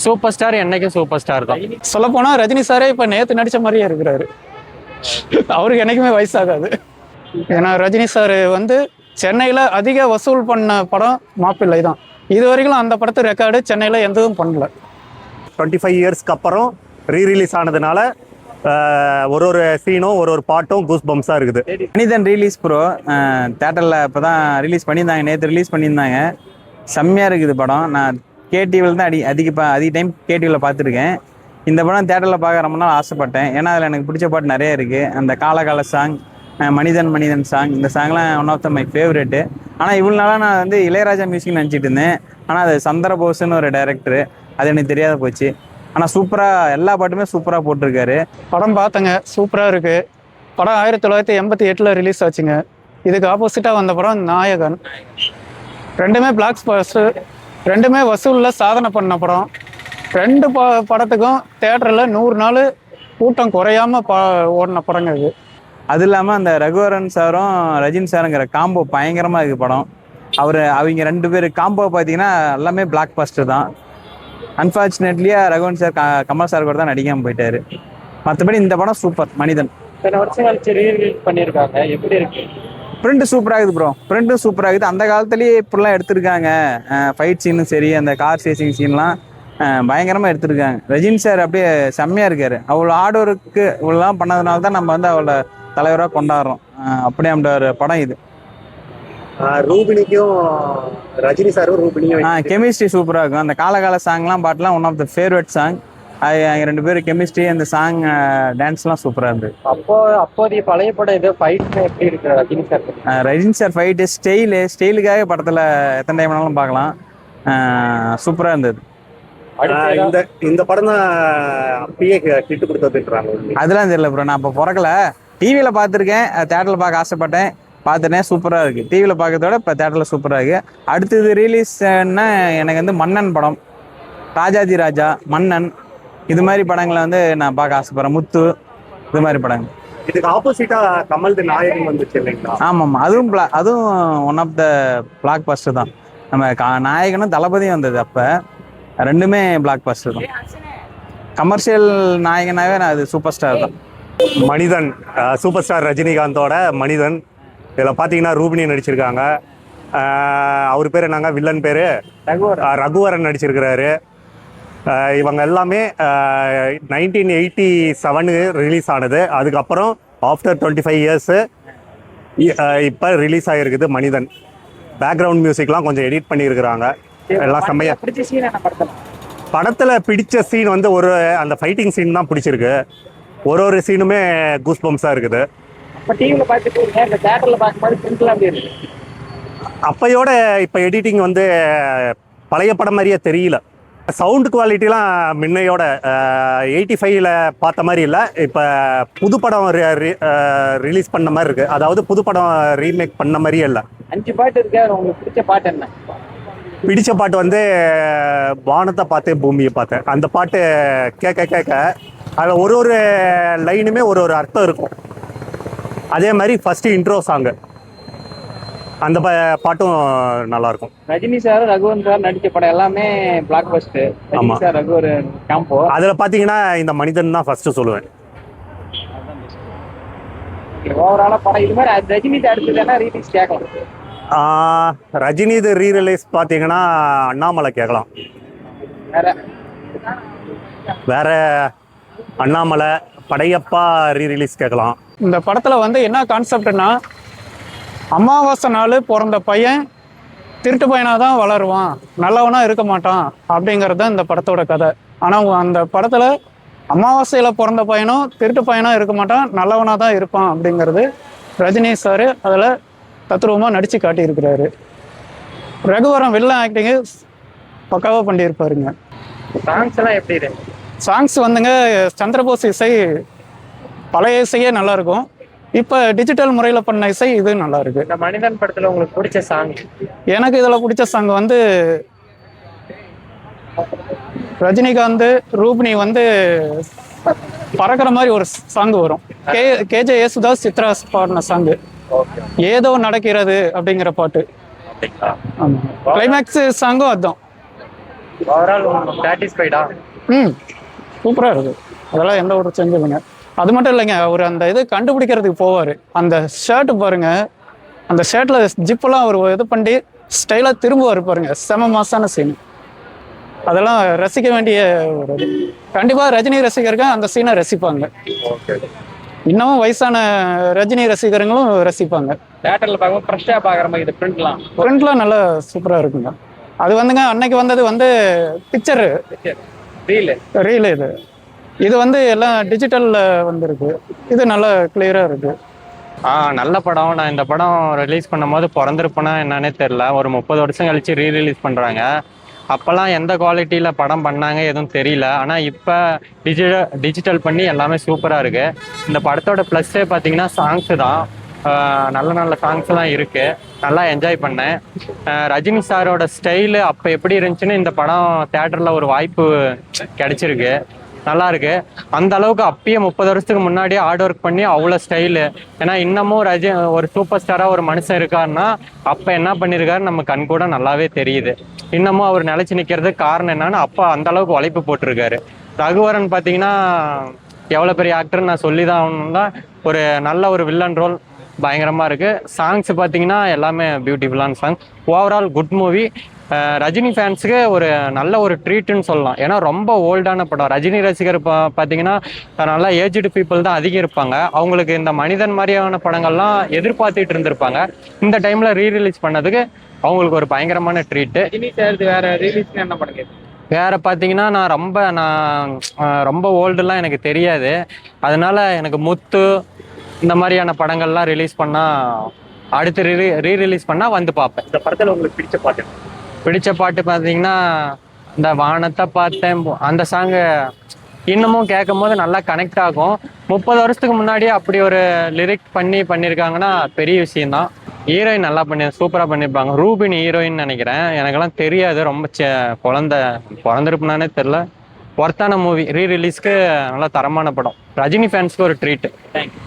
Super star என்னைக்கும் super star தான். சொல்ல போனா ரஜினி சாரே இப்ப நேத்து நடிச்ச மாதிரியே இருக்கிறாரு. அவருக்கு என்னைக்குமே வயசாகாது. ஏன்னா ரஜினி சார் வந்து சென்னையில அதிக வசூல் பண்ண படம் மாப்பிள்ளை தான். இது வரைக்கும் அந்த படத்து ரெக்கார்டு சென்னையில எதுவும் பண்ணல. 25 இயர்ஸ்க்கு அப்புறம் ரீரிலீஸ் ஆனதுனால ஒரு சீனும் ஒரு பாட்டும் கூஸ் பம்ஸாக இருக்குது. மனிதன் ரிலீஸ் ப்ரோ தேட்டரில் இப்போ தான் ரிலீஸ் பண்ணியிருந்தாங்க, நேற்று ரிலீஸ் பண்ணியிருந்தாங்க. செம்மையாக இருக்குது படம். நான் கேடிவியில் தான் அதிக டைம் கேடிவியில் பார்த்துருக்கேன். இந்த படம் தேட்டரில் பார்க்க ரொம்ப நாள் ஆசைப்பட்டேன். ஏன்னா அதில் எனக்கு பிடிச்ச பாட்டு நிறைய இருக்குது. அந்த காலகால சாங், மனிதன் சாங், இந்த சாங்லாம் one of the my favourite. ஆனால் இவ்வளோ நாளாக நான் வந்து இளையராஜா மியூசிக் நினச்சிட்டு இருந்தேன். ஆனால் அது சந்திரபோஸ்ன்னு ஒரு டைரக்டரு, அது எனக்கு தெரியாத போச்சு. ஆனால் சூப்பராக எல்லா பாட்டுமே சூப்பராக போட்டிருக்காரு. படம் பார்த்தங்க, சூப்பராக இருக்குது. படம் 1988 ரிலீஸ் ஆச்சுங்க. இதுக்கு ஆப்போசிட்டாக வந்த படம் நாயகன். ரெண்டுமே பிளாக் பஸ்டர், ரெண்டுமே வசூலில் சாதனை பண்ண படம். ரெண்டு படத்துக்கும் தேட்டரில் 100 நாள் கூட்டம் குறையாமல் ஓடின படங்க இது. அது இல்லாமல் அந்த ரகுவரன் சாரும் ரஜினி சாருங்கிற காம்போ பயங்கரமாக இருக்குது படம். அவங்க 2 பேர் காம்போ பார்த்தீங்கன்னா எல்லாமே பிளாக் பஸ்டர் தான். அன்ஃபார்ச்சுனேட்லியா ரகுவன் சார் கமல் சார் கூட தான் நடிக்காமல் போயிட்டாரு. மற்றபடி இந்த படம் சூப்பர். மனிதன் வருஷம் கழிச்சு ரீரிலீஸ் பண்ணியிருக்காங்க, எப்படி இருக்கு? பிரிண்ட் சூப்பராக இருக்குது ப்ரோ. பிரிண்ட்டும் சூப்பராக இருக்குது. அந்த காலத்துலேயே இப்படிலாம் எடுத்திருக்காங்க. ஃபைட் சீனும் சரி, அந்த கார் சேசிங் சீன்லாம் பயங்கரமாக எடுத்திருக்காங்க. ரஜினி சார் அப்படியே செம்மையாக இருக்காரு. அவ்வளோ ஹார்ட் ஒர்க்கு இவ்வளோலாம் பண்ணதுனால தான் நம்ம வந்து அவளை தலைவராக கொண்டாடுறோம். அப்படியே அந்த ஒரு படம் இது. ரூபினிக்கும் ரஜினி சாரும் ரூபினியும் கெமிஸ்ட்ரி சூப்பராக இருக்கும். அந்த காலகால சாங்லாம் பாட்டுலாம் one of the favourite song. அது 2 பேரும் கெமிஸ்ட்ரி, அந்த சாங் டான்ஸ்லாம் சூப்பராக இருந்தது. அப்போதைய பழைய படம் இது ஃபைட் எப்படி இருக்கு Rajini sir? Rajini sir fight ஸ்டைலுக்காக படத்தில் எத்தனை டைம் வேணாலும் பார்க்கலாம். சூப்பராக இருந்தது. இந்த படம் தான் அப்பயே கிட்டு கொடுத்ததுன்றாங்க. அதெல்லாம் தெரியல ப்ரோ, நான் இப்போ பிறக்கல. டிவியில் பார்த்துருக்கேன், தேட்டரில் பார்க்க ஆசைப்பட்டேன், பார்த்துட்டேன். சூப்பராக இருக்குது. டிவியில் பார்க்கறதோட இப்போ தேட்டரில் சூப்பராக இருக்குது. அடுத்தது ரிலீஸ்னா எனக்கு வந்து மன்னன் படம், ராஜாதி ராஜா, மன்னன், இது மாதிரி படங்களை வந்து நான் பார்க்க ஆசைப்படுறேன். முத்து, இது மாதிரி படங்கள். இதுக்கு ஆப்போசிட்டா கமல்து நாயகன் வந்துச்சு இல்லைங்களா? ஆமாம், அதுவும் one of the blockbuster தான். நம்ம நாயகனும் தளபதியும் வந்தது, அப்போ ரெண்டுமே பிளாக் பஸ்டர் தான். கமர்ஷியல் நாயகனாகவே நான் அது சூப்பர் ஸ்டார் தான். மனிதன் சூப்பர் ஸ்டார் ரஜினிகாந்தோட மனிதன். இதில் பார்த்தீங்கன்னா ரூபினி நடிச்சிருக்காங்க. அவர் பேர் என்னங்க, வில்லன் பேர் ரகுவரன் நடிச்சிருக்கிறாரு. இவங்க எல்லாமே 1987 ரிலீஸ் ஆனது. அதுக்கப்புறம் ஆஃப்டர் 25 இயர்ஸு இப்போ ரிலீஸ் ஆகிருக்குது மனிதன். பேக்ரவுண்ட் மியூசிக்லாம் கொஞ்சம் எடிட் பண்ணியிருக்கிறாங்க. எல்லாம் செம்மையா. படத்தில் பிடிச்ச சீன் வந்து அந்த ஃபைட்டிங் சீன் தான் பிடிச்சிருக்கு. ஒரு சீனுமே கூஸ் பம்ஸாக இருக்குது. அப்பையோட இப்போ எடிட்டிங் வந்து பழைய படம் மாதிரியே தெரியல. சவுண்ட் குவாலிட்டிலாம் முன்னையோட 85ல் பார்த்த மாதிரி இல்லை. இப்போ புது படம் ரிலீஸ் பண்ண மாதிரி இருக்குது. அதாவது புது படம் ரீமேக் பண்ண மாதிரியே இல்லை. 5 பாட்டு இருக்கு. உங்களுக்கு பிடிச்ச பாட்டு என்ன? பிடிச்ச பாட்டு வந்து வானத்தை பார்த்தேன் பூமியை பார்த்தேன். அந்த பாட்டு கேட்க அதில் ஒரு லைனுமே ஒரு அர்த்தம் இருக்கும். அதே மாதிரி ஃபஸ்ட்டு இன்ட்ரோ சாங்கு, அந்த பாட்டும் நல்லாயிருக்கும். ரஜினி சார் ரகுவரன் சார் நடித்த படம் எல்லாமே black Bastar. Rajini sir Raghuvaran combo. அதில் பார்த்தீங்கன்னா இந்த மனிதன் தான் ஃபஸ்ட்டு சொல்லுவேன். ஓவராலாக படம் இது மாதிரி ரஜினி அடுத்ததுன்னா ரீலீஸ் கேட்கலாம். ரஜினி இது ரீரிலீஸ் பார்த்தீங்கன்னா அண்ணாமலை கேட்கலாம். வேற அண்ணாமலை, படையப்பா ரீரிலீஸ் கேட்கலாம். இந்த படத்தில் வந்து என்ன கான்செப்ட்னா, அமாவாசை நாள் பிறந்த பையன் திருட்டு பையனாக தான் வளருவான், நல்லவனாக இருக்க மாட்டான் அப்படிங்கிறது தான் இந்த படத்தோட கதை. ஆனால் அந்த படத்தில் அமாவாசையில் பிறந்த பையனும் திருட்டு பையனாக இருக்க மாட்டான், நல்லவனாக தான் இருப்பான் அப்படிங்கிறது ரஜினி சார் அதில் தத்ரூபமாக நடித்து காட்டியிருக்கிறாரு. ரகுவரன் வில்லன் ஆக்டிங்கு பக்காவாக பண்ணியிருப்பாருங்க. சாங்ஸ் எல்லாம் எப்படி இருக்கு? சாங்ஸ் வந்துங்க, சந்திரபோஸ் இசை பழைய இசையே நல்லாயிருக்கும். இப்போ டிஜிட்டல் முறையில் பண்ண இசை இது நல்லா இருக்கு. இந்த மனிதன் படத்தில் உங்களுக்கு பிடிச்ச சாங்? எனக்கு இதில் பிடிச்ச சாங் வந்து ரஜினிகாந்த் ரூபினி வந்து பறக்கிற மாதிரி ஒரு சாங் வரும். கேஜே யேசுதாஸ் சித்ராஸ் பாடின சாங்கு, ஏதோ நடக்கிறது அப்படிங்கிற பாட்டு. ஆமாம், கிளைமேக்ஸ் சாங்கும் அதுதான். ஓவரால் சாட்டிஸ்ஃபைடா? சூப்பராக இருக்குது. அதெல்லாம் எந்த ஒரு சேஞ்சும் இல்லைங்க. அது மட்டும் இல்லைங்க, அவர் அந்த இது கண்டுபிடிக்கிறதுக்கு போவார். அந்த ஷர்ட்டு பாருங்க, அந்த ஷர்ட்டில் ஜிப்பெல்லாம் அவர் இது பண்ணி ஸ்டைலாக திரும்புவார் பாருங்க. செம மாசான சீன். அதெல்லாம் ரசிக்க வேண்டிய ஒரு இது. கண்டிப்பாக ரஜினி ரசிகர்கள் அந்த சீனை ரசிப்பாங்க. இன்னமும் வயசான ரஜினி ரசிகர்களும் ரசிப்பாங்க. தியேட்டர்ல பார்க்கும்போது ஃப்ரெஷ்ஷாக பார்க்குற மாதிரி இது பிரிண்ட்லாம் நல்லா சூப்பராக இருக்குங்க. அது வந்துங்க அன்னைக்கு வந்தது வந்து பிக்சரு ரீல். இது வந்து எல்லாம் டிஜிட்டலில் வந்துருக்கு. இது நல்லா கிளியராக இருக்கு. நல்ல படம். நான் இந்த படம் ரிலீஸ் பண்ணும்போது பிறந்திருப்பேனா என்னன்னே தெரில. ஒரு 30 வருஷம் கழிச்சு ரீரிலீஸ் பண்ணுறாங்க. அப்போல்லாம் எந்த குவாலிட்டியில் படம் பண்ணாங்க எதுவும் தெரியல. ஆனால் இப்போ டிஜிட்டல் பண்ணி எல்லாமே சூப்பராக இருக்குது. இந்த படத்தோட ப்ளஸ்ஸே பார்த்தீங்கன்னா சாங்ஸு தான். நல்ல நல்ல சாங்ஸ் தான் இருக்குது. நல்லா என்ஜாய் பண்ணேன். ரஜினி சாரோட ஸ்டைலு அப்போ எப்படி இருந்துச்சுன்னு இந்த படம் தேட்டரில் ஒரு வாய்ப்பு கிடைச்சிருக்கு. நல்லா இருக்கு. அந்த அளவுக்கு அப்பயே 30 வருஷத்துக்கு முன்னாடியே ஹார்ட் ஒர்க் பண்ணி அவ்வளோ ஸ்டைலு. ஏன்னா இன்னமும் ஒரு சூப்பர் ஸ்டாராக ஒரு மனுஷன் இருக்காருன்னா அப்போ என்ன பண்ணியிருக்காரு நம்ம கண் கூட நல்லாவே தெரியுது. இன்னமும் அவர் நிலைச்சு நிற்கிறதுக்கு காரணம் என்னன்னு அப்போ அந்த அளவுக்கு உழைப்பு போட்டிருக்காரு. ரகுவரன் பார்த்தீங்கன்னா எவ்வளோ பெரிய ஆக்டர்னு நான் சொல்லி தான் ஆகணும்னா, ஒரு நல்ல ஒரு வில்லன் ரோல் பயங்கரமாக இருக்குது. சாங்ஸ் பார்த்தீங்கன்னா எல்லாமே பியூட்டிஃபுல்லான song. Overall good movie. Rajini ஃபேன்ஸுக்கு ஒரு நல்ல ஒரு ட்ரீட்டுன்னு சொல்லலாம். ஏன்னா ரொம்ப ஓல்டான படம். ரஜினி ரசிகர் பார்த்தீங்கன்னா நல்லா ஏஜ்டு பீப்புள் தான் அதிகம் இருப்பாங்க. அவங்களுக்கு இந்த மனிதன் மாதிரியான படங்கள்லாம் எதிர்பார்த்துட்டு இருந்திருப்பாங்க. இந்த டைமில் ரீரிலீஸ் பண்ணதுக்கு அவங்களுக்கு ஒரு பயங்கரமான ட்ரீட்டு. ரஜினி சார் வேற ரிலீஸ்க்கு என்ன பண்ணுங்க? வேறு பார்த்தீங்கன்னா நான் ரொம்ப ஓல்டுலாம் எனக்கு தெரியாது. அதனால எனக்கு முத்து இந்த மாதிரியான படங்கள்லாம் ரிலீஸ் பண்ணால் அடுத்து ரீரிலீஸ் பண்ணால் வந்து பார்ப்பேன். இந்த படத்தில் உங்களுக்கு பிடிச்ச பாட்டு பார்த்தீங்கன்னா இந்த வானத்தை பார்த்தேன் அந்த சாங்கு இன்னமும் கேட்கும் போது நல்லா கனெக்ட் ஆகும். 30 வருஷத்துக்கு முன்னாடியே அப்படி ஒரு லிரிக் பண்ணியிருக்காங்கன்னா பெரிய விஷயம்தான். ஹீரோயின் நல்லா சூப்பராக பண்ணியிருப்பாங்க. ரூபினி ஹீரோயின் நினைக்கிறேன். எனக்கெல்லாம் தெரியாது. ரொம்ப பிறந்திருப்புனானே தெரில. ஒர்த்தான மூவி. ரீரிலீஸ்க்கு நல்லா தரமான படம். ரஜினி ஃபேன்ஸ்க்கு ஒரு ட்ரீட்டு. தேங்க்யூ.